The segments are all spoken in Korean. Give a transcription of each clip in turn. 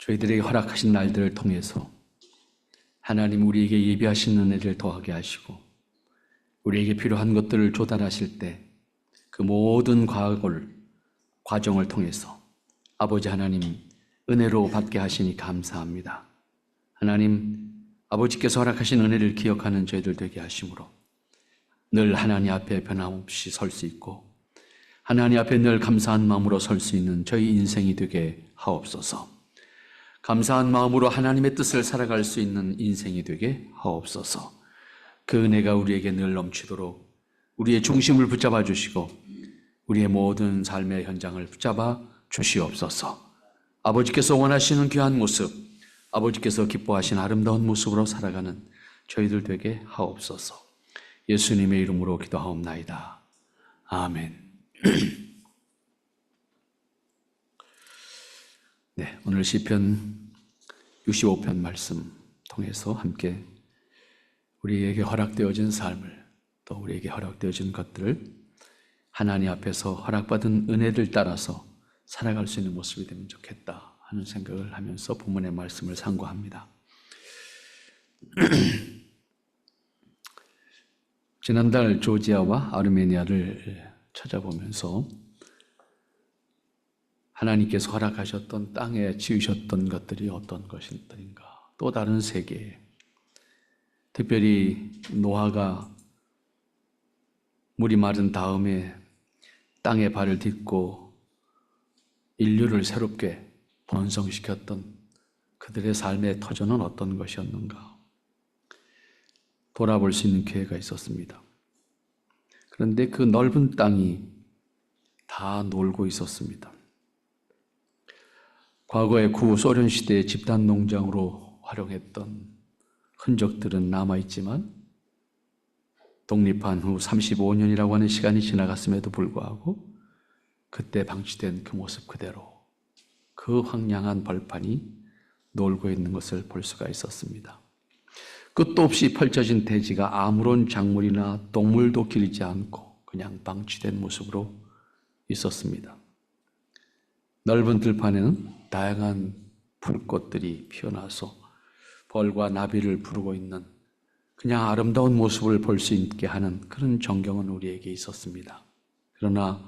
저희들에게 허락하신 날들을 통해서 하나님 우리에게 예비하신 은혜를 더하게 하시고 우리에게 필요한 것들을 조달하실 때 그 모든 과정을 통해서 아버지 하나님 은혜로 받게 하시니 감사합니다. 하나님 아버지께서 허락하신 은혜를 기억하는 저희들 되게 하심으로 늘 하나님 앞에 변함없이 설 수 있고 하나님 앞에 늘 감사한 마음으로 설 수 있는 저희 인생이 되게 하옵소서. 감사한 마음으로 하나님의 뜻을 살아갈 수 있는 인생이 되게 하옵소서. 그 은혜가 우리에게 늘 넘치도록 우리의 중심을 붙잡아 주시고 우리의 모든 삶의 현장을 붙잡아 주시옵소서. 아버지께서 원하시는 귀한 모습, 아버지께서 기뻐하신 아름다운 모습으로 살아가는 저희들 되게 하옵소서. 예수님의 이름으로 기도하옵나이다. 아멘. 네, 오늘 시편 65편 말씀 통해서 함께 우리에게 허락되어진 삶을 또 우리에게 허락되어진 것들을 하나님 앞에서 허락받은 은혜를 따라서 살아갈 수 있는 모습이 되면 좋겠다 하는 생각을 하면서 본문의 말씀을 상고합니다. 지난달 조지아와 아르메니아를 찾아보면서 하나님께서 허락하셨던 땅에 지으셨던 것들이 어떤 것인가, 또 다른 세계, 특별히 노아가 물이 마른 다음에 땅에 발을 딛고 인류를 새롭게 번성시켰던 그들의 삶의 터전은 어떤 것이었는가 돌아볼 수 있는 기회가 있었습니다. 그런데 그 넓은 땅이 다 놀고 있었습니다. 과거의 구소련 시대의 집단 농장으로 활용했던 흔적들은 남아있지만 독립한 후 35년이라고 하는 시간이 지나갔음에도 불구하고 그때 방치된 그 모습 그대로 그 황량한 벌판이 놀고 있는 것을 볼 수가 있었습니다. 끝도 없이 펼쳐진 대지가 아무런 작물이나 동물도 기르지 않고 그냥 방치된 모습으로 있었습니다. 넓은 들판에는 다양한 풀꽃들이 피어나서 벌과 나비를 부르고 있는 그냥 아름다운 모습을 볼 수 있게 하는 그런 전경은 우리에게 있었습니다. 그러나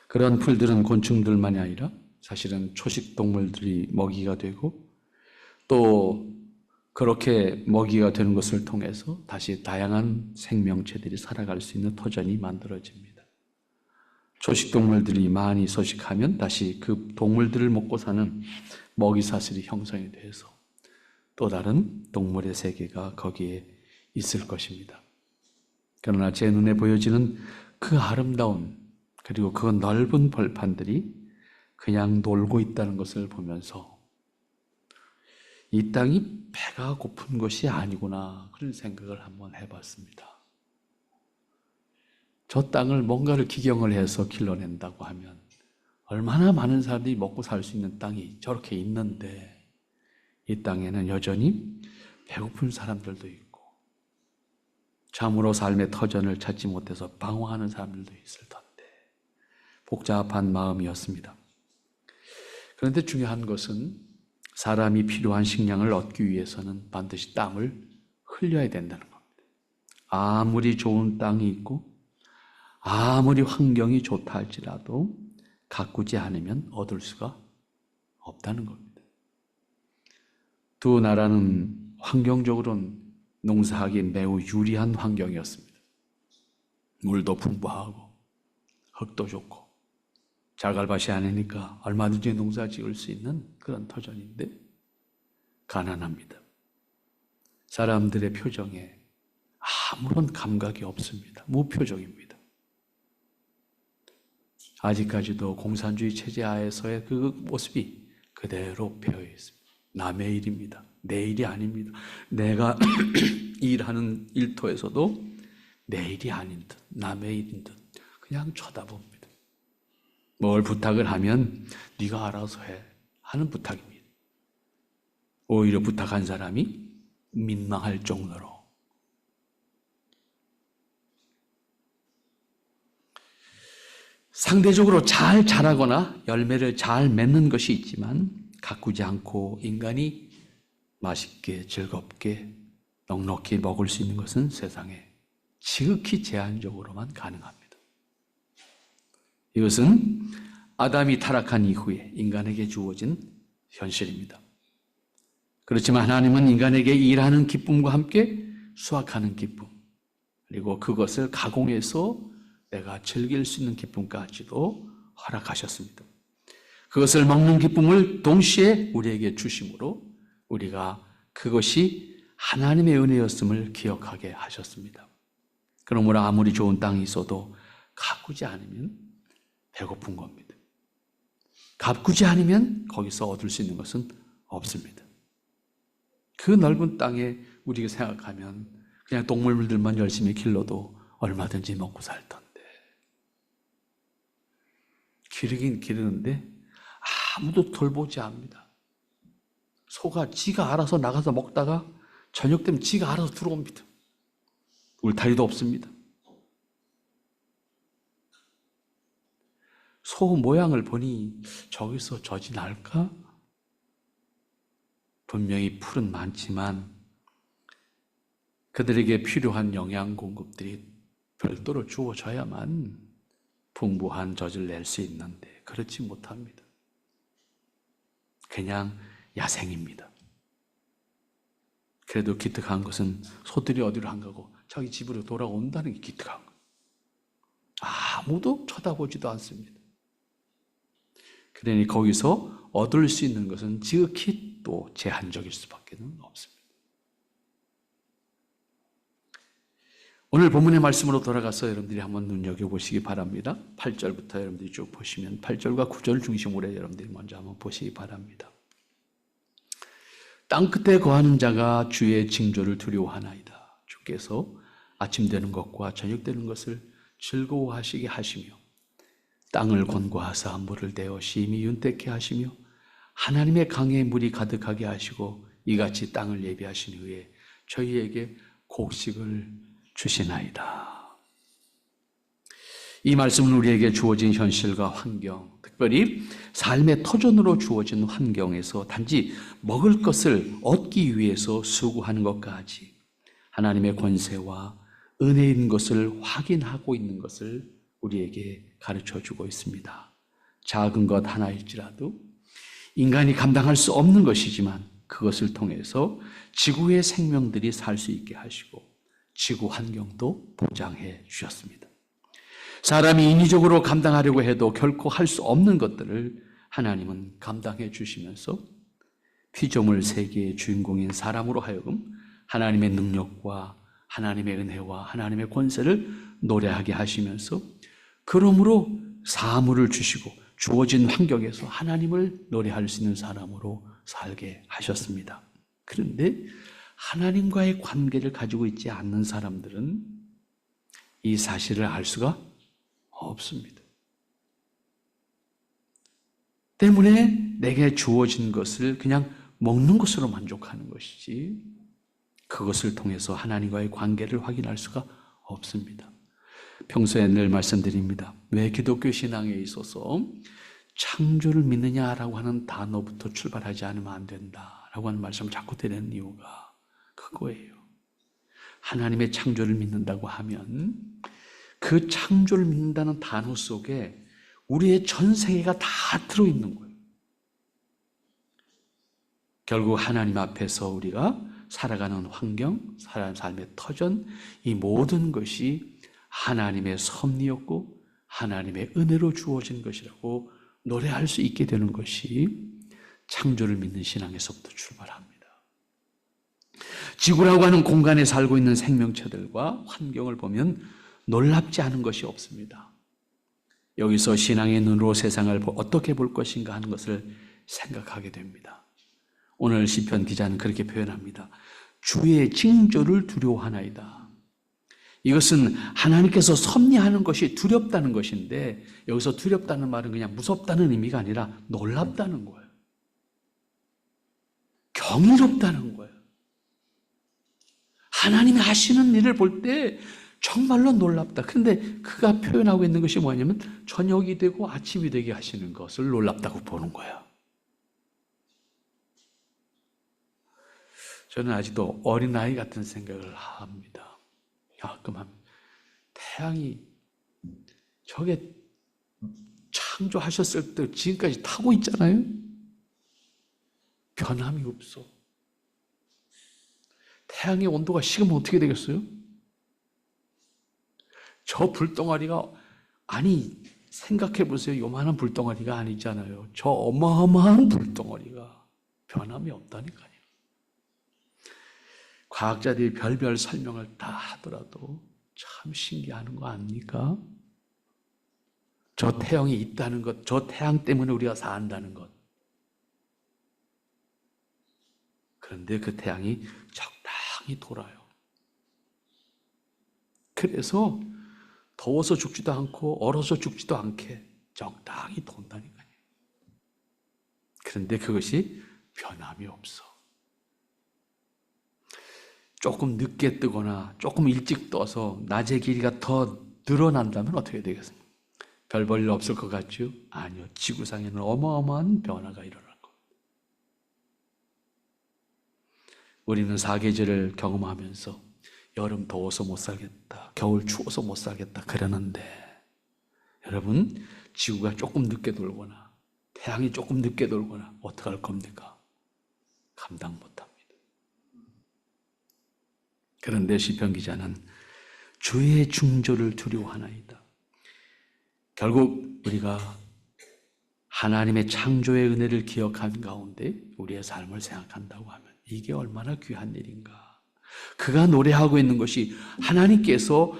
그런 풀들은 곤충들만이 아니라 사실은 초식 동물들이 먹이가 되고 또 그렇게 먹이가 되는 것을 통해서 다시 다양한 생명체들이 살아갈 수 있는 터전이 만들어집니다. 초식 동물들이 많이 서식하면 다시 그 동물들을 먹고 사는 먹이 사슬이 형성이 돼서 또 다른 동물의 세계가 거기에 있을 것입니다. 그러나 제 눈에 보여지는 그 아름다운 그리고 그 넓은 벌판들이 그냥 놀고 있다는 것을 보면서 이 땅이 배가 고픈 것이 아니구나 그런 생각을 한번 해봤습니다. 저 땅을 뭔가를 기경을 해서 길러낸다고 하면 얼마나 많은 사람들이 먹고 살 수 있는 땅이 저렇게 있는데 이 땅에는 여전히 배고픈 사람들도 있고 참으로 삶의 터전을 찾지 못해서 방황하는 사람들도 있을 텐데 복잡한 마음이었습니다. 그런데 중요한 것은 사람이 필요한 식량을 얻기 위해서는 반드시 땅을 흘려야 된다는 겁니다. 아무리 좋은 땅이 있고 아무리 환경이 좋다 할지라도 가꾸지 않으면 얻을 수가 없다는 겁니다. 두 나라는 환경적으로는 농사하기 매우 유리한 환경이었습니다. 물도 풍부하고 흙도 좋고 자갈밭이 아니니까 얼마든지 농사 지을 수 있는 그런 터전인데 가난합니다. 사람들의 표정에 아무런 감각이 없습니다. 무표정입니다. 아직까지도 공산주의 체제 하에서의 그 모습이 그대로 배어 있습니다. 남의 일입니다. 내 일이 아닙니다. 내가 일하는 일터에서도 내 일이 아닌 듯 남의 일인 듯 그냥 쳐다봅니다. 뭘 부탁을 하면 네가 알아서 해 하는 부탁입니다. 오히려 부탁한 사람이 민망할 정도로. 상대적으로 잘 자라거나 열매를 잘 맺는 것이 있지만 가꾸지 않고 인간이 맛있게 즐겁게 넉넉히 먹을 수 있는 것은 세상에 지극히 제한적으로만 가능합니다. 이것은 아담이 타락한 이후에 인간에게 주어진 현실입니다. 그렇지만 하나님은 인간에게 일하는 기쁨과 함께 수확하는 기쁨, 그리고 그것을 가공해서 내가 즐길 수 있는 기쁨까지도 허락하셨습니다. 그것을 먹는 기쁨을 동시에 우리에게 주심으로 우리가 그것이 하나님의 은혜였음을 기억하게 하셨습니다. 그러므로 아무리 좋은 땅이 있어도 가꾸지 않으면 배고픈 겁니다. 가꾸지 않으면 거기서 얻을 수 있는 것은 없습니다. 그 넓은 땅에 우리가 생각하면 그냥 동물들만 열심히 길러도 얼마든지 먹고 살 텐데, 기르긴 기르는데 아무도 돌보지 않습니다. 소가 지가 알아서 나가서 먹다가 저녁 되면 지가 알아서 들어옵니다. 울타리도 없습니다. 소 모양을 보니 저기서 젖이 날까? 분명히 풀은 많지만 그들에게 필요한 영양 공급들이 별도로 주어져야만 풍부한 젖을 낼 수 있는데 그렇지 못합니다. 그냥 야생입니다. 그래도 기특한 것은 소들이 어디로 안 가고 자기 집으로 돌아온다는 게 기특한 거예요. 아무도 쳐다보지도 않습니다. 그러니 거기서 얻을 수 있는 것은 지극히 또 제한적일 수밖에 없습니다. 오늘 본문의 말씀으로 돌아가서 여러분들이 한번 눈여겨보시기 바랍니다. 8절부터 여러분들이 쭉 보시면 8절과 9절 중심으로 여러분들이 먼저 한번 보시기 바랍니다. 땅끝에 거하는 자가 주의 징조를 두려워하나이다. 주께서 아침 되는 것과 저녁 되는 것을 즐거워하시게 하시며 땅을 권고하사 물을 대어 심히 윤택케 하시며 하나님의 강에 물이 가득하게 하시고 이같이 땅을 예비하신 후에 저희에게 곡식을 주시나이다. 이 말씀은 우리에게 주어진 현실과 환경, 특별히 삶의 터전으로 주어진 환경에서 단지 먹을 것을 얻기 위해서 수고하는 것까지 하나님의 권세와 은혜인 것을 확인하고 있는 것을 우리에게 가르쳐주고 있습니다. 작은 것 하나일지라도 인간이 감당할 수 없는 것이지만 그것을 통해서 지구의 생명들이 살 수 있게 하시고 지구 환경도 보장해 주셨습니다. 사람이 인위적으로 감당하려고 해도 결코 할 수 없는 것들을 하나님은 감당해 주시면서 피조물 세계의 주인공인 사람으로 하여금 하나님의 능력과 하나님의 은혜와 하나님의 권세를 노래하게 하시면서 그러므로 사물을 주시고 주어진 환경에서 하나님을 노래할 수 있는 사람으로 살게 하셨습니다. 그런데 하나님과의 관계를 가지고 있지 않는 사람들은 이 사실을 알 수가 없습니다. 때문에 내게 주어진 것을 그냥 먹는 것으로 만족하는 것이지 그것을 통해서 하나님과의 관계를 확인할 수가 없습니다. 평소에 늘 말씀드립니다. 왜 기독교 신앙에 있어서 창조를 믿느냐라고 하는 단어부터 출발하지 않으면 안 된다라고 하는 말씀을 자꾸 드리는 이유가 그거예요. 하나님의 창조를 믿는다고 하면 그 창조를 믿는다는 단어 속에 우리의 전 세계가 다 들어있는 거예요. 결국 하나님 앞에서 우리가 살아가는 환경, 삶의 터전, 이 모든 것이 하나님의 섭리였고 하나님의 은혜로 주어진 것이라고 노래할 수 있게 되는 것이 창조를 믿는 신앙에서부터 출발합니다. 지구라고 하는 공간에 살고 있는 생명체들과 환경을 보면 놀랍지 않은 것이 없습니다. 여기서 신앙의 눈으로 세상을 어떻게 볼 것인가 하는 것을 생각하게 됩니다. 오늘 시편 기자는 그렇게 표현합니다. 주의 징조를 두려워하나이다. 이것은 하나님께서 섭리하는 것이 두렵다는 것인데 여기서 두렵다는 말은 그냥 무섭다는 의미가 아니라 놀랍다는 거예요. 경이롭다는 거예요. 하나님이 하시는 일을 볼 때 정말로 놀랍다. 그런데 그가 표현하고 있는 것이 뭐냐면 저녁이 되고 아침이 되게 하시는 것을 놀랍다고 보는 거예요. 저는 아직도 어린아이 같은 생각을 합니다. 가끔 태양이 저게 창조하셨을 때 지금까지 타고 있잖아요. 변함이 없어. 태양의 온도가 식으면 어떻게 되겠어요? 저 불덩어리가, 아니 생각해 보세요. 요만한 불덩어리가 아니잖아요. 저 어마어마한 불덩어리가 변함이 없다니까요. 과학자들이 별별 설명을 다 하더라도 참 신기한 거 아닙니까? 저 태양이 있다는 것, 저 태양 때문에 우리가 산다는 것. 그런데 그 태양이 적당히 돌아요. 그래서 더워서 죽지도 않고 얼어서 죽지도 않게 적당히 돈다니까요. 그런데 그것이 변함이 없어. 조금 늦게 뜨거나 조금 일찍 떠서 낮의 길이가 더 늘어난다면 어떻게 되겠습니까? 별 볼 일 없을 것 같죠? 아니요. 지구상에는 어마어마한 변화가 일어날 겁니다. 우리는 사계절을 경험하면서 여름 더워서 못 살겠다, 겨울 추워서 못 살겠다 그러는데, 여러분, 지구가 조금 늦게 돌거나 태양이 조금 늦게 돌거나 어떻게 할 겁니까? 감당 못합니다. 그런데 시편 기자는 주의 중조를 두려워하나이다. 결국 우리가 하나님의 창조의 은혜를 기억한 가운데 우리의 삶을 생각한다고 하면 이게 얼마나 귀한 일인가. 그가 노래하고 있는 것이 하나님께서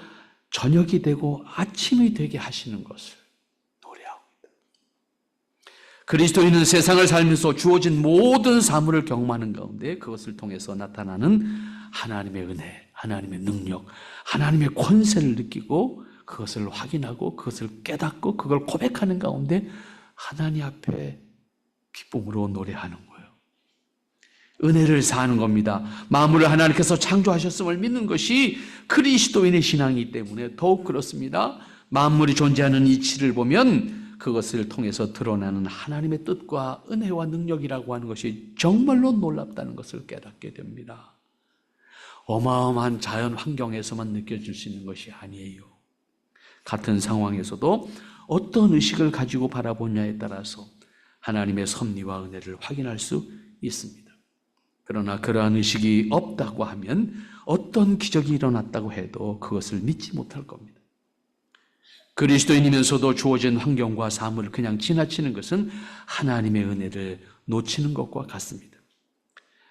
저녁이 되고 아침이 되게 하시는 것을 노래하고 있다. 그리스도인은 세상을 살면서 주어진 모든 사물을 경험하는 가운데 그것을 통해서 나타나는 하나님의 은혜, 하나님의 능력, 하나님의 권세를 느끼고 그것을 확인하고 그것을 깨닫고 그걸 고백하는 가운데 하나님 앞에 기쁨으로 노래하는 거예요. 은혜를 사는 겁니다. 만물을 하나님께서 창조하셨음을 믿는 것이 그리스도인의 신앙이기 때문에 더욱 그렇습니다. 만물이 존재하는 이치를 보면 그것을 통해서 드러나는 하나님의 뜻과 은혜와 능력이라고 하는 것이 정말로 놀랍다는 것을 깨닫게 됩니다. 어마어마한 자연 환경에서만 느껴질 수 있는 것이 아니에요. 같은 상황에서도 어떤 의식을 가지고 바라보냐에 따라서 하나님의 섭리와 은혜를 확인할 수 있습니다. 그러나 그러한 의식이 없다고 하면 어떤 기적이 일어났다고 해도 그것을 믿지 못할 겁니다. 그리스도인이면서도 주어진 환경과 사물을 그냥 지나치는 것은 하나님의 은혜를 놓치는 것과 같습니다.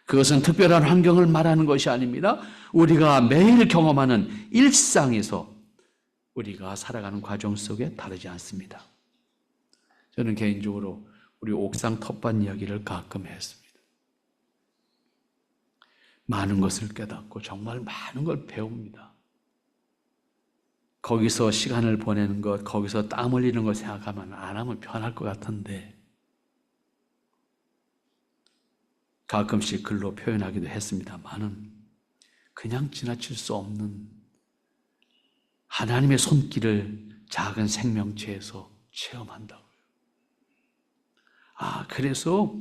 그것은 특별한 환경을 말하는 것이 아닙니다. 우리가 매일 경험하는 일상에서 우리가 살아가는 과정 속에 다르지 않습니다. 저는 개인적으로 우리 옥상 텃밭 이야기를 가끔 했습니다. 많은 것을 깨닫고 정말 많은 걸 배웁니다. 거기서 시간을 보내는 것, 거기서 땀 흘리는 걸 생각하면 안 하면 편할 것 같은데 가끔씩 글로 표현하기도 했습니다만은 그냥 지나칠 수 없는 하나님의 손길을 작은 생명체에서 체험한다고요. 그래서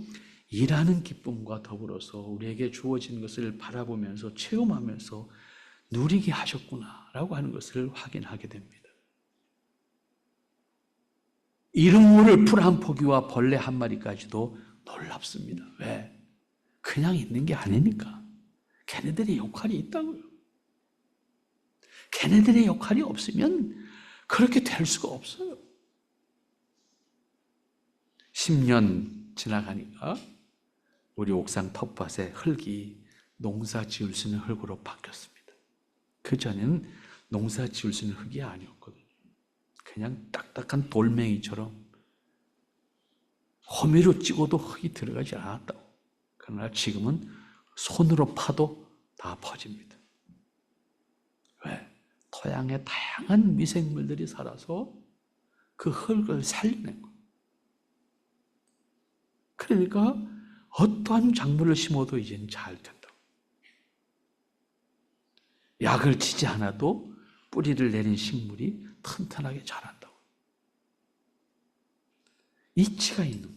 일하는 기쁨과 더불어서 우리에게 주어진 것을 바라보면서 체험하면서 누리게 하셨구나라고 하는 것을 확인하게 됩니다. 이름 모를 풀 한 포기와 벌레 한 마리까지도 놀랍습니다. 왜? 그냥 있는 게 아니니까. 걔네들의 역할이 있다고요. 걔네들의 역할이 없으면 그렇게 될 수가 없어요. 10년 지나가니까 우리 옥상 텃밭의 흙이 농사 지을 수 있는 흙으로 바뀌었습니다. 그전에는 농사 지을 수 있는 흙이 아니었거든요. 그냥 딱딱한 돌멩이처럼 호미로 찍어도 흙이 들어가지 않았다고. 그러나 지금은 손으로 파도 다 퍼집니다. 왜? 토양에 다양한 미생물들이 살아서 그 흙을 살려낸 거예요. 그러니까 어떠한 작물을 심어도 이제는 잘 된다고. 약을 치지 않아도 뿌리를 내린 식물이 튼튼하게 자란다고. 이치가 있는 거예요.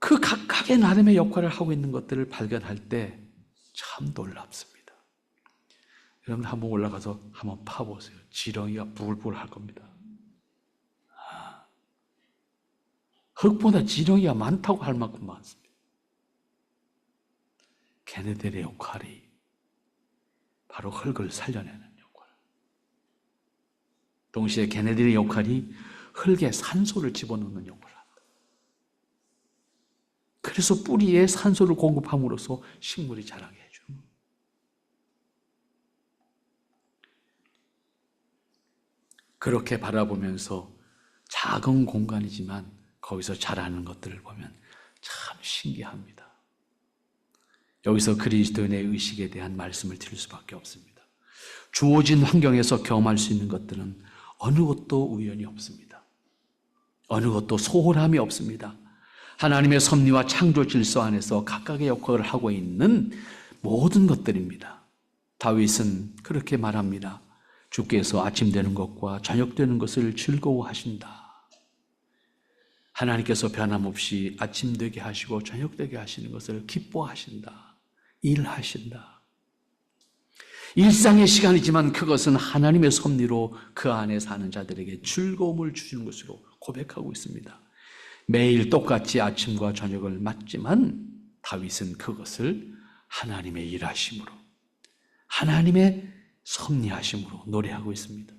그 각각의 나름의 역할을 하고 있는 것들을 발견할 때 참 놀랍습니다. 여러분 한번 올라가서 한번 파보세요. 지렁이가 부글부글 할 겁니다. 흙보다 지렁이가 많다고 할 만큼 많습니다. 걔네들의 역할이 바로 흙을 살려내는 역할. 동시에 걔네들의 역할이 흙에 산소를 집어넣는 역할을 한다. 그래서 뿌리에 산소를 공급함으로써 식물이 자라게 해주는 거예요. 그렇게 바라보면서 작은 공간이지만 거기서 자라는 것들을 보면 참 신기합니다. 여기서 그리스도인의 의식에 대한 말씀을 드릴 수밖에 없습니다. 주어진 환경에서 경험할 수 있는 것들은 어느 것도 우연이 없습니다. 어느 것도 소홀함이 없습니다. 하나님의 섭리와 창조 질서 안에서 각각의 역할을 하고 있는 모든 것들입니다. 다윗은 그렇게 말합니다. 주께서 아침 되는 것과 저녁 되는 것을 즐거워하신다. 하나님께서 변함없이 아침 되게 하시고 저녁 되게 하시는 것을 기뻐하신다. 일하신다. 일상의 시간이지만 그것은 하나님의 섭리로 그 안에 사는 자들에게 즐거움을 주시는 것으로 고백하고 있습니다. 매일 똑같이 아침과 저녁을 맞지만 다윗은 그것을 하나님의 일하심으로, 하나님의 섭리하심으로 노래하고 있습니다.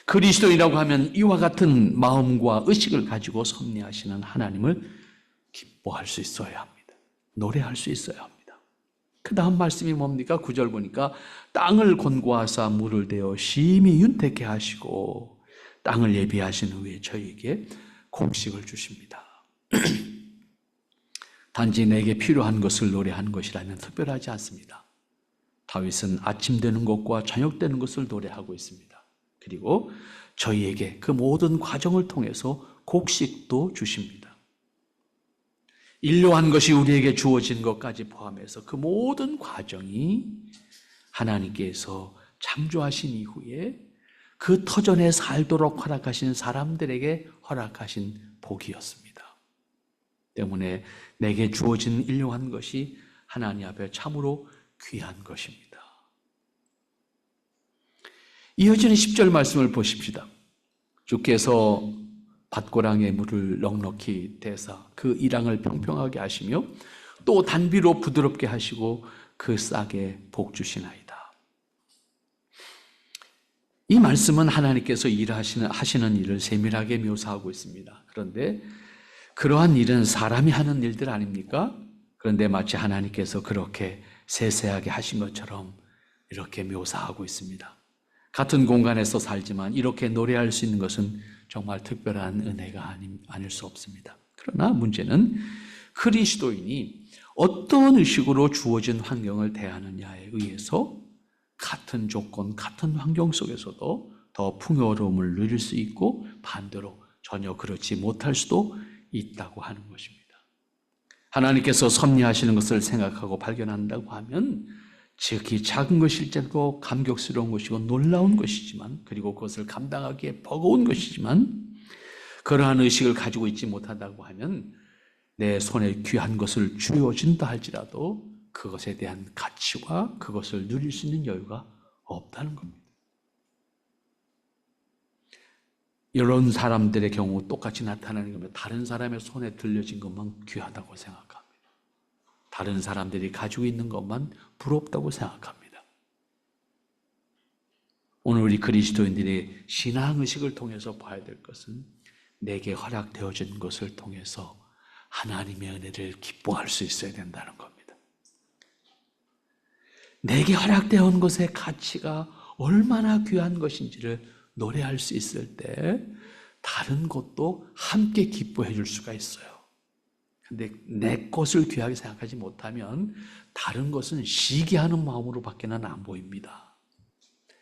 그리스도인이라고 하면 이와 같은 마음과 의식을 가지고 섭리하시는 하나님을 기뻐할 수 있어야 합니다. 노래할 수 있어야 합니다. 그 다음 말씀이 뭡니까? 9절 보니까 땅을 권고하사 물을 대어 심히 윤택케 하시고 땅을 예비하신 후에 저희에게 곡식을 주십니다. 단지 내게 필요한 것을 노래하는 것이라면 특별하지 않습니다. 다윗은 아침 되는 것과 저녁 되는 것을 노래하고 있습니다. 그리고 저희에게 그 모든 과정을 통해서 곡식도 주십니다. 일용한 것이 우리에게 주어진 것까지 포함해서 그 모든 과정이 하나님께서 창조하신 이후에 그 터전에 살도록 허락하신 사람들에게 허락하신 복이었습니다. 때문에 내게 주어진 일용한 것이 하나님 앞에 참으로 귀한 것입니다. 이어지는 10절 말씀을 보십시다. 주께서 밭고랑에 물을 넉넉히 대사 그 이랑을 평평하게 하시며 또 단비로 부드럽게 하시고 그 싹에 복 주시나이다. 이 말씀은 하나님께서 하시는 일을 세밀하게 묘사하고 있습니다. 그런데 그러한 일은 사람이 하는 일들 아닙니까? 그런데 마치 하나님께서 그렇게 세세하게 하신 것처럼 이렇게 묘사하고 있습니다. 같은 공간에서 살지만 이렇게 노래할 수 있는 것은 정말 특별한 은혜가 아닐 수 없습니다. 그러나 문제는 그리스도인이 어떤 의식으로 주어진 환경을 대하느냐에 의해서 같은 조건, 같은 환경 속에서도 더 풍요로움을 누릴 수 있고 반대로 전혀 그렇지 못할 수도 있다고 하는 것입니다. 하나님께서 섭리하시는 것을 생각하고 발견한다고 하면 지극히 작은 것일지라도 감격스러운 것이고 놀라운 것이지만 그리고 그것을 감당하기에 버거운 것이지만 그러한 의식을 가지고 있지 못한다고 하면 내 손에 귀한 것을 쥐어진다 할지라도 그것에 대한 가치와 그것을 누릴 수 있는 여유가 없다는 겁니다. 이런 사람들의 경우 똑같이 나타나는 겁니다. 다른 사람의 손에 들려진 것만 귀하다고 생각합니다. 다른 사람들이 가지고 있는 것만 부럽다고 생각합니다. 오늘 우리 그리스도인들의 신앙의식을 통해서 봐야 될 것은 내게 허락되어진 것을 통해서 하나님의 은혜를 기뻐할 수 있어야 된다는 겁니다. 내게 허락되어 온 것의 가치가 얼마나 귀한 것인지를 노래할 수 있을 때 다른 것도 함께 기뻐해 줄 수가 있어요. 근데 내 것을 귀하게 생각하지 못하면 다른 것은 시기하는 마음으로 밖에는 안 보입니다.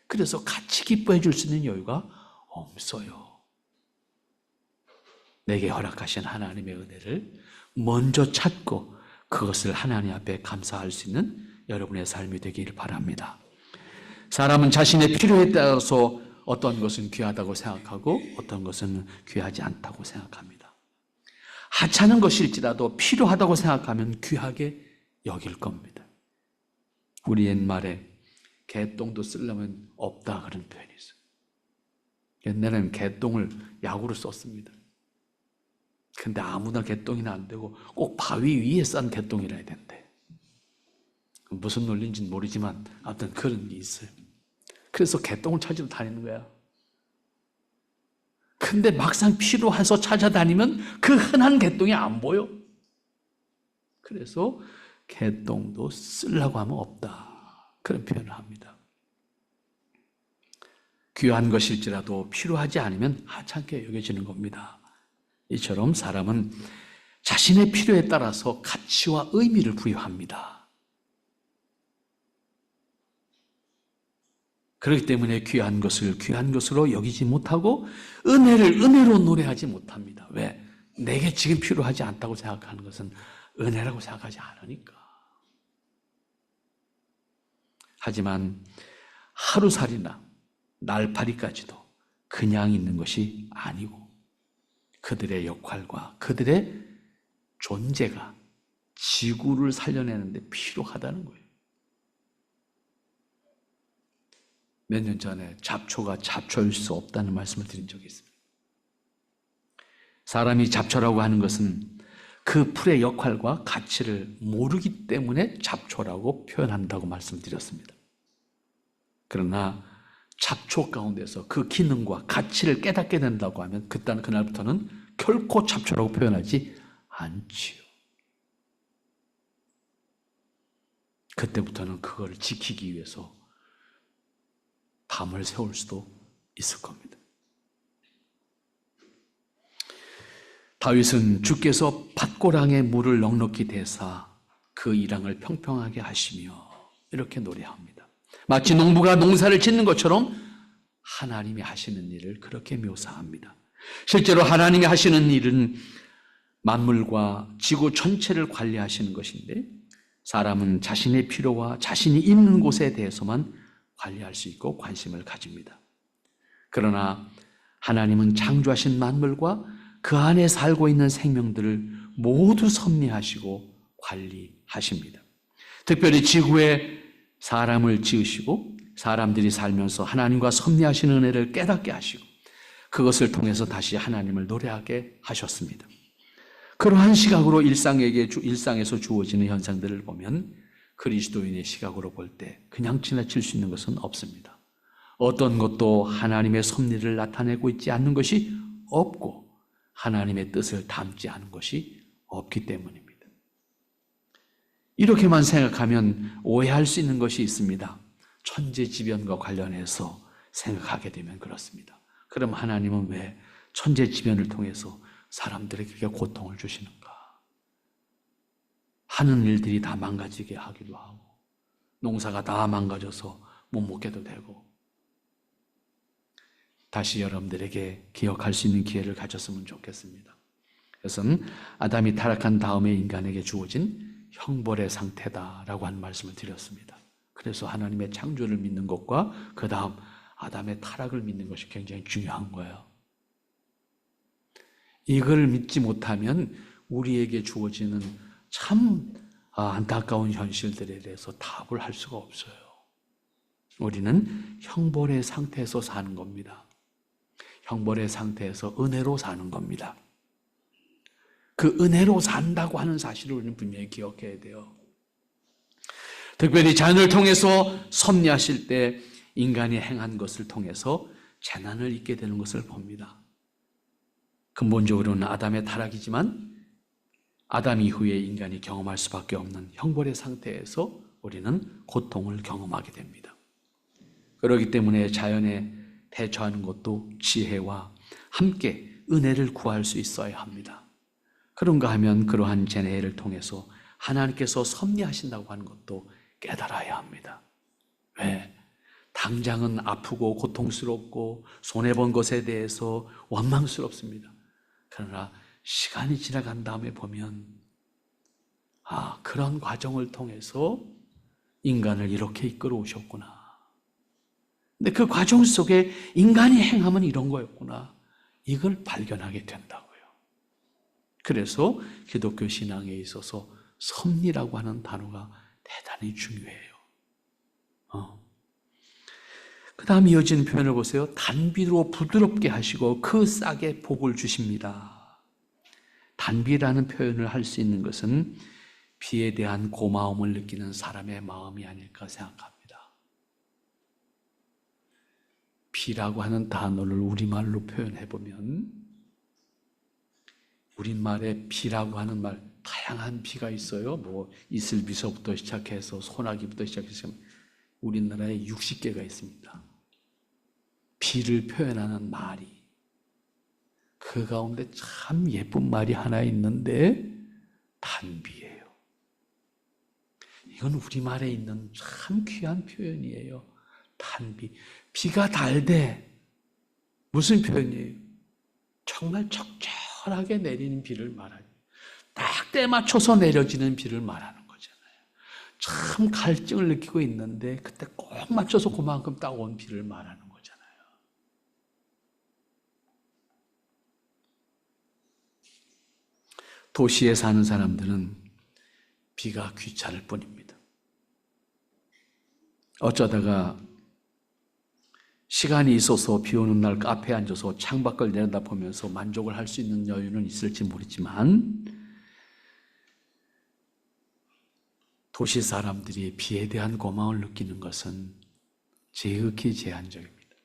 그래서 같이 기뻐해 줄 수 있는 여유가 없어요. 내게 허락하신 하나님의 은혜를 먼저 찾고 그것을 하나님 앞에 감사할 수 있는 여러분의 삶이 되길 바랍니다. 사람은 자신의 필요에 따라서 어떤 것은 귀하다고 생각하고 어떤 것은 귀하지 않다고 생각합니다. 하찮은 것일지라도 필요하다고 생각하면 귀하게 여길 겁니다. 우리 옛말에 개똥도 쓰려면 없다 그런 표현이 있어요. 옛날에는 개똥을 약으로 썼습니다. 근데 아무나 개똥이는 안 되고 꼭 바위 위에 싼 개똥이라야 된대. 무슨 논리인지는 모르지만 아무튼 그런 게 있어요. 그래서 개똥을 찾으러 다니는 거야. 근데 막상 필요해서 찾아다니면 그 흔한 개똥이 안 보여. 그래서 개똥도 쓰려고 하면 없다. 그런 표현을 합니다. 귀한 것일지라도 필요하지 않으면 하찮게 여겨지는 겁니다. 이처럼 사람은 자신의 필요에 따라서 가치와 의미를 부여합니다. 그렇기 때문에 귀한 것을 귀한 것으로 여기지 못하고 은혜를 은혜로 노래하지 못합니다. 왜? 내게 지금 필요하지 않다고 생각하는 것은 은혜라고 생각하지 않으니까. 하지만 하루살이나 날파리까지도 그냥 있는 것이 아니고 그들의 역할과 그들의 존재가 지구를 살려내는데 필요하다는 거예요. 몇 년 전에 잡초가 잡초일 수 없다는 말씀을 드린 적이 있습니다. 사람이 잡초라고 하는 것은 그 풀의 역할과 가치를 모르기 때문에 잡초라고 표현한다고 말씀드렸습니다. 그러나 잡초 가운데서 그 기능과 가치를 깨닫게 된다고 하면 그날부터는 결코 잡초라고 표현하지 않지요. 그때부터는 그걸 지키기 위해서 밤을 새울 수도 있을 겁니다. 다윗은 주께서 밭고랑에 물을 넉넉히 대사 그 이랑을 평평하게 하시며 이렇게 노래합니다. 마치 농부가 농사를 짓는 것처럼 하나님이 하시는 일을 그렇게 묘사합니다. 실제로 하나님이 하시는 일은 만물과 지구 전체를 관리하시는 것인데 사람은 자신의 필요와 자신이 있는 곳에 대해서만 관리할 수 있고 관심을 가집니다. 그러나 하나님은 창조하신 만물과 그 안에 살고 있는 생명들을 모두 섭리하시고 관리하십니다. 특별히 지구에 사람을 지으시고 사람들이 살면서 하나님과 섭리하시는 은혜를 깨닫게 하시고 그것을 통해서 다시 하나님을 노래하게 하셨습니다. 그러한 시각으로 일상에서 주어지는 현상들을 보면 그리스도인의 시각으로 볼 때 그냥 지나칠 수 있는 것은 없습니다. 어떤 것도 하나님의 섭리를 나타내고 있지 않는 것이 없고 하나님의 뜻을 담지 않은 것이 없기 때문입니다. 이렇게만 생각하면 오해할 수 있는 것이 있습니다. 천재지변과 관련해서 생각하게 되면 그렇습니다. 그럼 하나님은 왜 천재지변을 통해서 사람들에게 고통을 주시는가? 하는 일들이 다 망가지게 하기도 하고 농사가 다 망가져서 못 먹게도 되고 다시 여러분들에게 기억할 수 있는 기회를 가졌으면 좋겠습니다. 그것은 아담이 타락한 다음에 인간에게 주어진 형벌의 상태다라고 한 말씀을 드렸습니다. 그래서 하나님의 창조를 믿는 것과 그 다음 아담의 타락을 믿는 것이 굉장히 중요한 거예요. 이걸 믿지 못하면 우리에게 주어지는 참 안타까운 현실들에 대해서 답을 할 수가 없어요. 우리는 형벌의 상태에서 사는 겁니다. 형벌의 상태에서 은혜로 사는 겁니다. 그 은혜로 산다고 하는 사실을 우리는 분명히 기억해야 돼요. 특별히 자연을 통해서 섭리하실 때 인간이 행한 것을 통해서 재난을 입게 되는 것을 봅니다. 근본적으로는 아담의 타락이지만 아담 이후에 인간이 경험할 수밖에 없는 형벌의 상태에서 우리는 고통을 경험하게 됩니다. 그렇기 때문에 자연에 대처하는 것도 지혜와 함께 은혜를 구할 수 있어야 합니다. 그런가 하면 그러한 재해를 통해서 하나님께서 섭리하신다고 하는 것도 깨달아야 합니다. 왜? 당장은 아프고 고통스럽고 손해본 것에 대해서 원망스럽습니다. 그러나 시간이 지나간 다음에 보면 그런 과정을 통해서 인간을 이렇게 이끌어 오셨구나. 근데 그 과정 속에 인간이 행함은 이런 거였구나. 이걸 발견하게 된다고요. 그래서 기독교 신앙에 있어서 섭리라고 하는 단어가 대단히 중요해요. 그 다음 이어지는 표현을 보세요. 단비로 부드럽게 하시고 그 싹에 복을 주십니다. 단비라는 표현을 할 수 있는 것은 비에 대한 고마움을 느끼는 사람의 마음이 아닐까 생각합니다. 비라고 하는 단어를 우리말로 표현해보면, 우리말에 비라고 하는 말, 다양한 비가 있어요. 뭐 이슬비서부터 시작해서 소나기부터 시작해서 우리나라에 60개가 있습니다. 비를 표현하는 말이. 그 가운데 참 예쁜 말이 하나 있는데 단비예요. 이건 우리말에 있는 참 귀한 표현이에요. 단비. 비가 달되 무슨 표현이에요? 정말 적절하게 내리는 비를 말하죠. 딱 때 맞춰서 내려지는 비를 말하는 거잖아요. 참 갈증을 느끼고 있는데 그때 꼭 맞춰서 그만큼 딱 온 비를 말하는 거잖아요. 도시에 사는 사람들은 비가 귀찮을 뿐입니다. 어쩌다가 시간이 있어서 비 오는 날 카페에 앉아서 창밖을 내려다보면서 만족을 할 수 있는 여유는 있을지 모르지만, 도시 사람들이 비에 대한 고마움을 느끼는 것은 지극히 제한적입니다.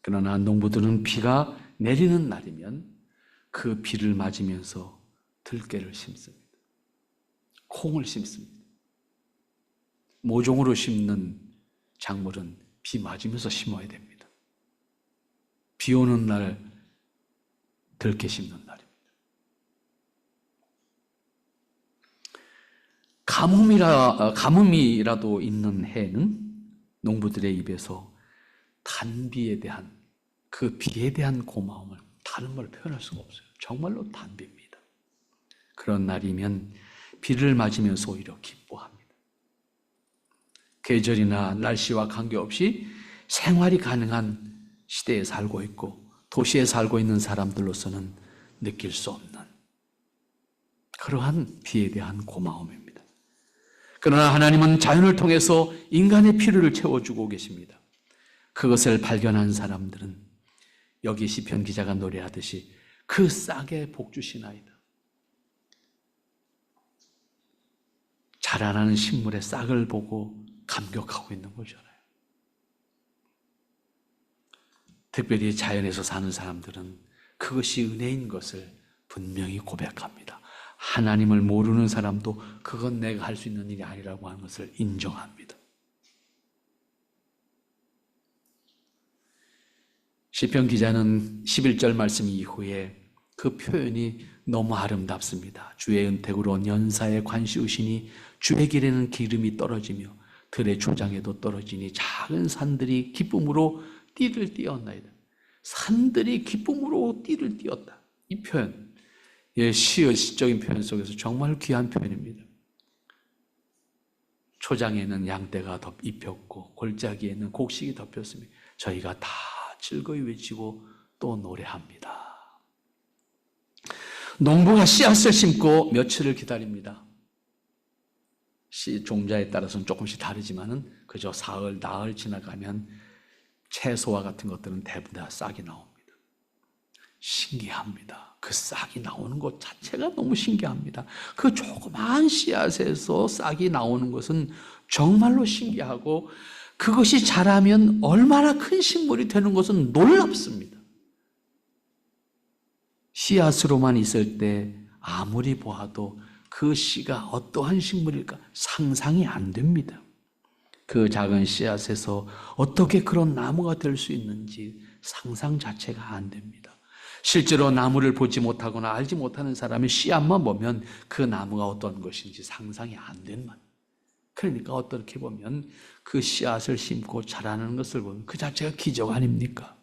그러나 농부들은 비가 내리는 날이면 그 비를 맞으면서 들깨를 심습니다. 콩을 심습니다. 모종으로 심는 작물은 비 맞으면서 심어야 됩니다. 비 오는 날 들깨 심는 날입니다. 가뭄이라도 있는 해는 농부들의 입에서 단비에 대한, 그 비에 대한 고마움을 다른 말로 표현할 수가 없어요. 정말로 단비입니다. 그런 날이면 비를 맞으면서 오히려 기뻐합니다. 계절이나 날씨와 관계없이 생활이 가능한 시대에 살고 있고 도시에 살고 있는 사람들로서는 느낄 수 없는 그러한 비에 대한 고마움입니다. 그러나 하나님은 자연을 통해서 인간의 필요를 채워주고 계십니다. 그것을 발견한 사람들은 여기 시편 기자가 노래하듯이 그 싹에 복 주시나이다. 자라나는 식물의 싹을 보고 감격하고 있는 거잖아요. 특별히 자연에서 사는 사람들은 그것이 은혜인 것을 분명히 고백합니다. 하나님을 모르는 사람도 그건 내가 할 수 있는 일이 아니라고 하는 것을 인정합니다. 시편 기자는 11절 말씀 이후에 그 표현이 너무 아름답습니다. 주의 은택으로 연사에 관시우시니 주의 길에는 기름이 떨어지며 들의 초장에도 떨어지니 작은 산들이 기쁨으로 띠를 띄었나이다. 산들이 기쁨으로 띠를 띄었다. 이 표현, 시적인 표현 속에서 정말 귀한 표현입니다. 초장에는 양떼가 입혔고 골짜기에는 곡식이 덮였으며 저희가 다 즐거이 외치고 또 노래합니다. 농부가 씨앗을 심고 며칠을 기다립니다. 씨 종자에 따라서는 조금씩 다르지만은 그저 사흘, 나흘 지나가면 채소와 같은 것들은 대부분 다 싹이 나옵니다. 신기합니다. 그 싹이 나오는 것 자체가 너무 신기합니다. 그 조그만 씨앗에서 싹이 나오는 것은 정말로 신기하고 그것이 자라면 얼마나 큰 식물이 되는 것은 놀랍습니다. 씨앗으로만 있을 때 아무리 보아도 그 씨가 어떠한 식물일까 상상이 안 됩니다. 그 작은 씨앗에서 어떻게 그런 나무가 될 수 있는지 상상 자체가 안 됩니다. 실제로 나무를 보지 못하거나 알지 못하는 사람이 씨앗만 보면 그 나무가 어떤 것인지 상상이 안 된만. 그러니까 어떻게 보면 그 씨앗을 심고 자라는 것을 보면 그 자체가 기적 아닙니까?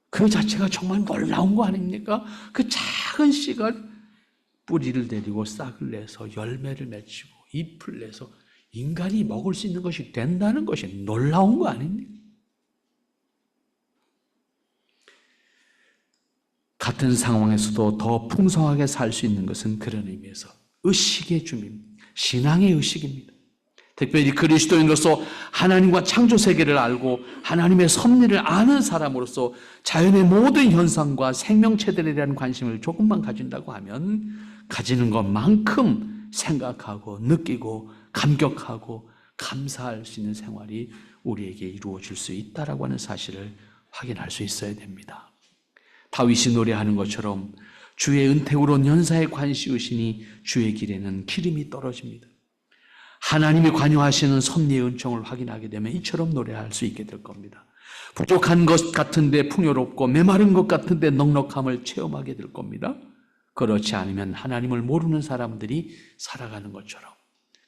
그 자체가 정말 놀라운 거 아닙니까? 그 작은 씨가 뿌리를 내리고 싹을 내서 열매를 맺히고 잎을 내서 인간이 먹을 수 있는 것이 된다는 것이 놀라운 거 아닙니까? 같은 상황에서도 더 풍성하게 살 수 있는 것은 그런 의미에서 의식의 중입니다. 신앙의 의식입니다. 특별히 그리스도인으로서 하나님과 창조 세계를 알고 하나님의 섭리를 아는 사람으로서 자연의 모든 현상과 생명체들에 대한 관심을 조금만 가진다고 하면 가지는 것만큼 생각하고 느끼고 감격하고 감사할 수 있는 생활이 우리에게 이루어질 수 있다라고 하는 사실을 확인할 수 있어야 됩니다. 다윗이 노래하는 것처럼 주의 은택으로 연사의 관시으시니 주의 길에는 기름이 떨어집니다. 하나님이 관여하시는 섭리의 은총을 확인하게 되면 이처럼 노래할 수 있게 될 겁니다. 부족한 것 같은데 풍요롭고 메마른 것 같은데 넉넉함을 체험하게 될 겁니다. 그렇지 않으면 하나님을 모르는 사람들이 살아가는 것처럼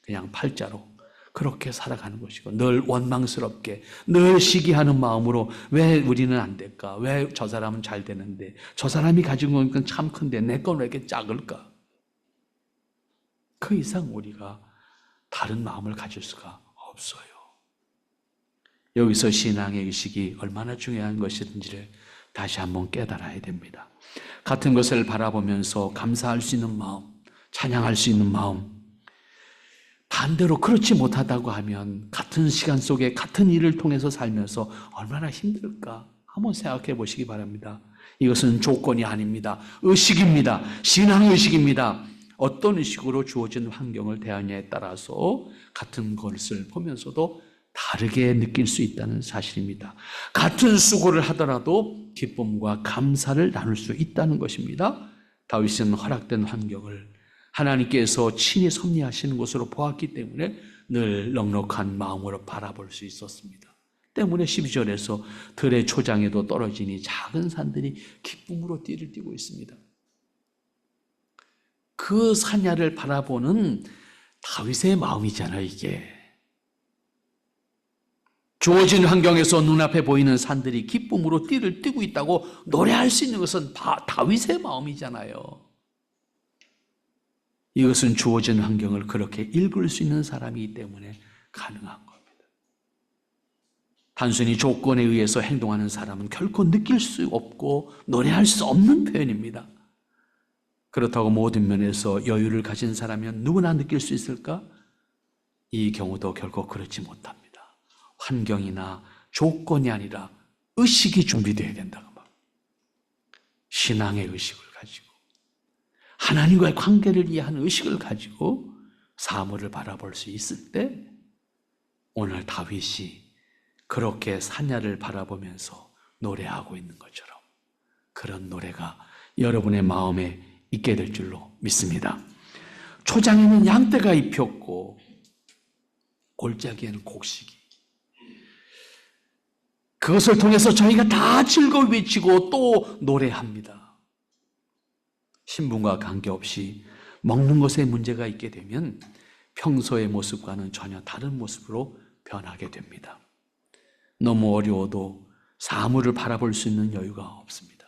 그냥 팔자로 그렇게 살아가는 것이고 늘 원망스럽게 늘 시기하는 마음으로 왜 우리는 안 될까? 왜 저 사람은 잘 되는데 저 사람이 가진 건 참 큰데 내 건 왜 이렇게 작을까? 그 이상 우리가 다른 마음을 가질 수가 없어요. 여기서 신앙의 의식이 얼마나 중요한 것인지를 다시 한번 깨달아야 됩니다. 같은 것을 바라보면서 감사할 수 있는 마음, 찬양할 수 있는 마음, 반대로 그렇지 못하다고 하면 같은 시간 속에 같은 일을 통해서 살면서 얼마나 힘들까 한번 생각해 보시기 바랍니다. 이것은 조건이 아닙니다. 의식입니다. 신앙의식입니다. 어떤 의식으로 주어진 환경을 대하느냐에 따라서 같은 것을 보면서도 다르게 느낄 수 있다는 사실입니다. 같은 수고를 하더라도 기쁨과 감사를 나눌 수 있다는 것입니다. 다윗은 허락된 환경을 하나님께서 친히 섭리하시는 것으로 보았기 때문에 늘 넉넉한 마음으로 바라볼 수 있었습니다. 때문에 12절에서 들의 초장에도 떨어지니 작은 산들이 기쁨으로 띠를 띠고 있습니다. 그 산야를 바라보는 다윗의 마음이잖아요, 이게. 주어진 환경에서 눈앞에 보이는 산들이 기쁨으로 띠를 띠고 있다고 노래할 수 있는 것은 다윗의 마음이잖아요. 이것은 주어진 환경을 그렇게 읽을 수 있는 사람이기 때문에 가능한 겁니다. 단순히 조건에 의해서 행동하는 사람은 결코 느낄 수 없고 노래할 수 없는 표현입니다. 그렇다고 모든 면에서 여유를 가진 사람이면 누구나 느낄 수 있을까? 이 경우도 결코 그렇지 못합니다. 환경이나 조건이 아니라 의식이 준비되어야 된다고 말합니다. 신앙의 의식을 가지고 하나님과의 관계를 이해하는 의식을 가지고 사물을 바라볼 수 있을 때 오늘 다윗이 그렇게 산야를 바라보면서 노래하고 있는 것처럼 그런 노래가 여러분의 마음에 있게 될 줄로 믿습니다. 초장에는 양떼가 입혔고 골짜기에는 곡식이. 그것을 통해서 저희가 다 즐거이 외치고 또 노래합니다. 신분과 관계없이 먹는 것에 문제가 있게 되면 평소의 모습과는 전혀 다른 모습으로 변하게 됩니다. 너무 어려워도 사물을 바라볼 수 있는 여유가 없습니다.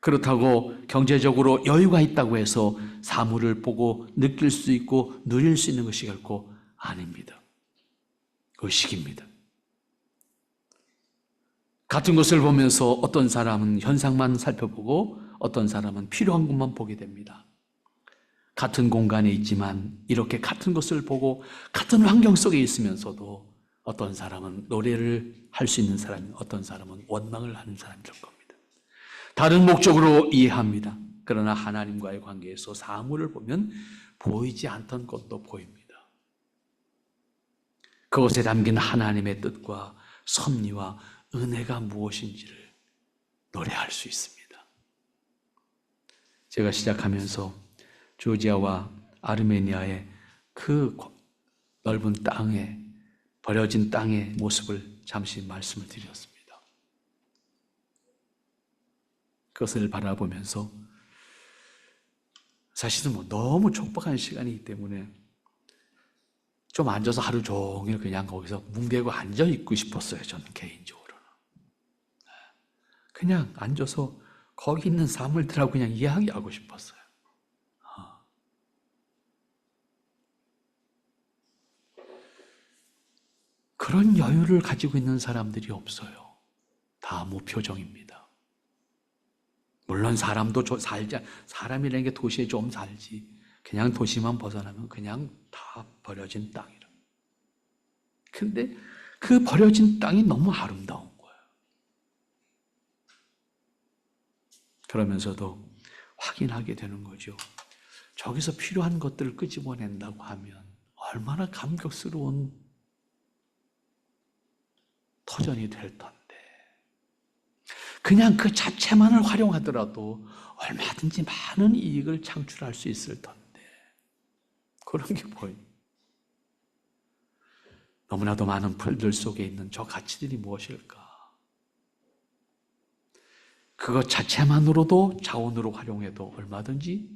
그렇다고 경제적으로 여유가 있다고 해서 사물을 보고 느낄 수 있고 누릴 수 있는 것이 결코 아닙니다. 의식입니다. 같은 것을 보면서 어떤 사람은 현상만 살펴보고 어떤 사람은 필요한 것만 보게 됩니다. 같은 공간에 있지만 이렇게 같은 것을 보고 같은 환경 속에 있으면서도 어떤 사람은 노래를 할 수 있는 사람, 어떤 사람은 원망을 하는 사람이 될 겁니다. 다른 목적으로 이해합니다. 그러나 하나님과의 관계에서 사물을 보면 보이지 않던 것도 보입니다. 그것에 담긴 하나님의 뜻과 섭리와 은혜가 무엇인지를 노래할 수 있습니다. 제가 시작하면서 조지아와 아르메니아의 그 넓은 땅에 버려진 땅의 모습을 잠시 말씀을 드렸습니다. 그것을 바라보면서 사실은 너무 촉박한 시간이기 때문에 좀 앉아서 하루 종일 그냥 거기서 뭉개고 앉아 있고 싶었어요. 저는 개인적으로는. 그냥 앉아서 거기 있는 사물들하고 그냥 이야기하고 싶었어요. 그런 여유를 가지고 있는 사람들이 없어요. 다 무표정입니다. 물론 사람이라는 게 도시에 좀 살지. 그냥 도시만 벗어나면 그냥 다 버려진 땅이라. 근데 그 버려진 땅이 너무 아름다운 거예요. 그러면서도 확인하게 되는 거죠. 저기서 필요한 것들을 끄집어낸다고 하면 얼마나 감격스러운 터전이 될 텐데. 그냥 그 자체만을 활용하더라도 얼마든지 많은 이익을 창출할 수 있을 텐데. 그런 게 보여요. 너무나도 많은 풀들 속에 있는 저 가치들이 무엇일까? 그것 자체만으로도 자원으로 활용해도 얼마든지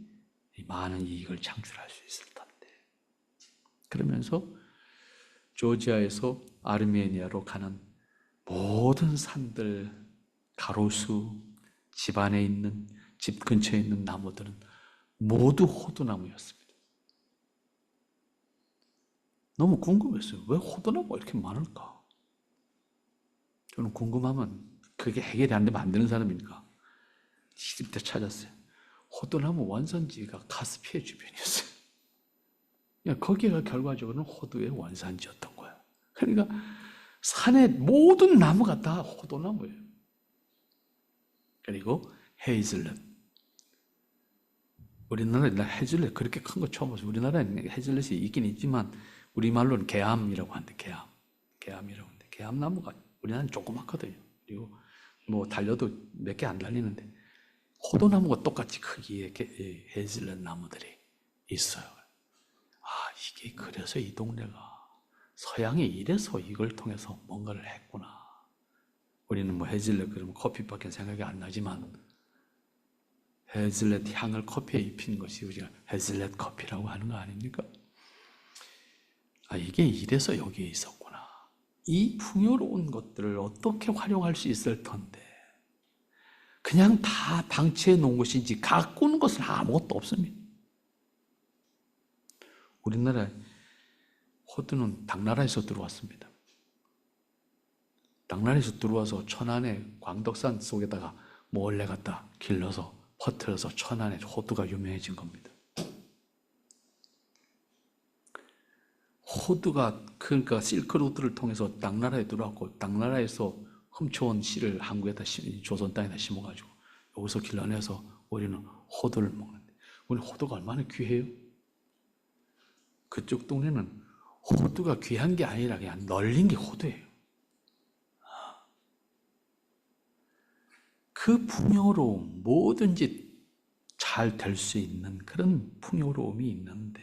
많은 이익을 창출할 수 있을 텐데. 그러면서 조지아에서 아르메니아로 가는 모든 산들, 가로수, 집 근처에 있는 나무들은 모두 호두나무였습니다. 너무 궁금했어요. 왜 호두나무가 이렇게 많을까? 저는 궁금하면 그게 해결이 안 되면 안 되는 사람이니까 시집 때 찾았어요. 호두나무 원산지가 카스피해 주변이었어요. 거기가 결과적으로는 호두의 원산지였던 거예요. 그러니까 산의 모든 나무가 다 호두나무예요. 그리고 헤이즐넛. 우리나라에 헤이즐넛 그렇게 큰 거 처음 봤어요. 우리나라에 헤이즐넛이 있긴 있지만 우리말로는 개암이라고 하는데 개암이라고 하는데 개암나무가 우리나라는 조그맣거든요. 그리고 뭐 달려도 몇 개 안 달리는데 호두나무가 똑같이 크기의 헤이즐넛 나무들이 있어요. 이게 그래서 이 동네가 서양이 이래서 이걸 통해서 뭔가를 했구나. 우리는 뭐 헤이즐넛 그러면 커피밖에 생각이 안 나지만 헤이즐넛 향을 커피에 입힌 것이 우리가 헤이즐넛 커피라고 하는 거 아닙니까? 이게 이래서 여기에 있었구나. 이 풍요로운 것들을 어떻게 활용할 수 있을 텐데 그냥 다 방치해 놓은 것인지 가꾸는 것은 아무것도 없습니다. 우리나라 호두는 당나라에서 들어왔습니다. 당나라에서 들어와서 천안의 광덕산 속에다가 몰래 갖다 길러서 퍼뜨려서 천안에 호두가 유명해진 겁니다. 호두가 그러니까 실크로드를 통해서 당나라에 들어왔고 당나라에서 훔쳐온 씨를 한국에다 조선 땅에다 심어가지고 여기서 길러내서 우리는 호두를 먹는데 우리 호두가 얼마나 귀해요? 그쪽 동네는 호두가 귀한 게 아니라 그냥 널린 게 호두예요. 그 풍요로움, 뭐든지 잘 될 수 있는 그런 풍요로움이 있는데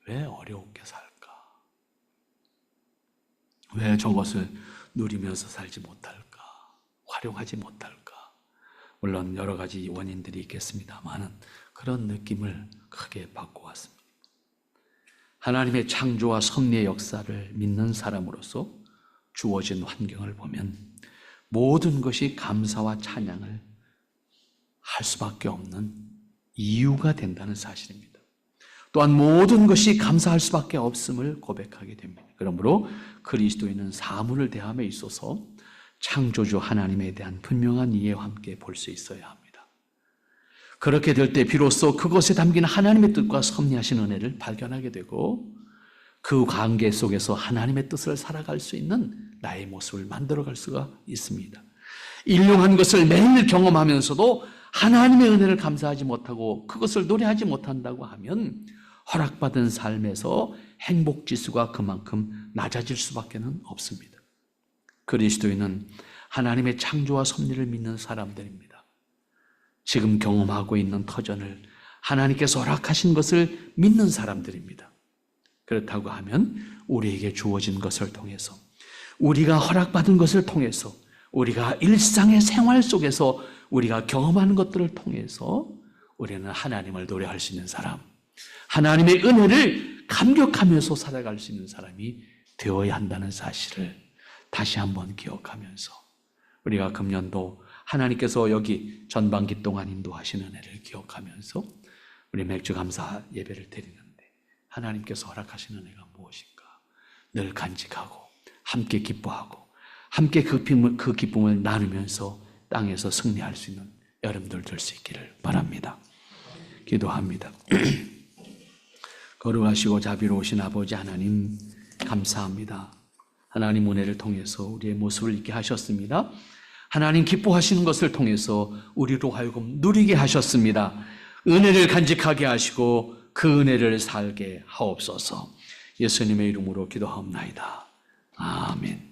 왜 어렵게 살까? 왜 저것을 누리면서 살지 못할까? 활용하지 못할까? 물론 여러 가지 원인들이 있겠습니다만 그런 느낌을 크게 받고 왔습니다. 하나님의 창조와 섭리의 역사를 믿는 사람으로서 주어진 환경을 보면 모든 것이 감사와 찬양을 할 수밖에 없는 이유가 된다는 사실입니다. 또한 모든 것이 감사할 수밖에 없음을 고백하게 됩니다. 그러므로 그리스도인은 사물을 대함에 있어서 창조주 하나님에 대한 분명한 이해와 함께 볼 수 있어야 합니다. 그렇게 될 때 비로소 그것에 담긴 하나님의 뜻과 섭리하신 은혜를 발견하게 되고 그 관계 속에서 하나님의 뜻을 살아갈 수 있는 나의 모습을 만들어갈 수가 있습니다. 일용한 것을 매일 경험하면서도 하나님의 은혜를 감사하지 못하고 그것을 노래하지 못한다고 하면 허락받은 삶에서 행복지수가 그만큼 낮아질 수밖에 없습니다. 그리스도인은 하나님의 창조와 섭리를 믿는 사람들입니다. 지금 경험하고 있는 터전을 하나님께서 허락하신 것을 믿는 사람들입니다. 그렇다고 하면 우리에게 주어진 것을 통해서 우리가 허락받은 것을 통해서 우리가 일상의 생활 속에서 우리가 경험하는 것들을 통해서 우리는 하나님을 노래할 수 있는 사람, 하나님의 은혜를 감격하면서 살아갈 수 있는 사람이 되어야 한다는 사실을 다시 한번 기억하면서 우리가 금년도 하나님께서 여기 전반기 동안 인도하신 은혜를 기억하면서 우리 맥주 감사 예배를 드리는데 하나님께서 허락하신 은혜가 무엇인가 늘 간직하고 함께 기뻐하고 함께 그 기쁨을 나누면서 땅에서 승리할 수 있는 여러분들 될 수 있기를 바랍니다. 기도합니다. 거룩하시고 자비로우신 아버지 하나님, 감사합니다. 하나님 은혜를 통해서 우리의 모습을 있게 하셨습니다. 하나님 기뻐하시는 것을 통해서 우리로 하여금 누리게 하셨습니다. 은혜를 간직하게 하시고 그 은혜를 살게 하옵소서. 예수님의 이름으로 기도하옵나이다. 아멘.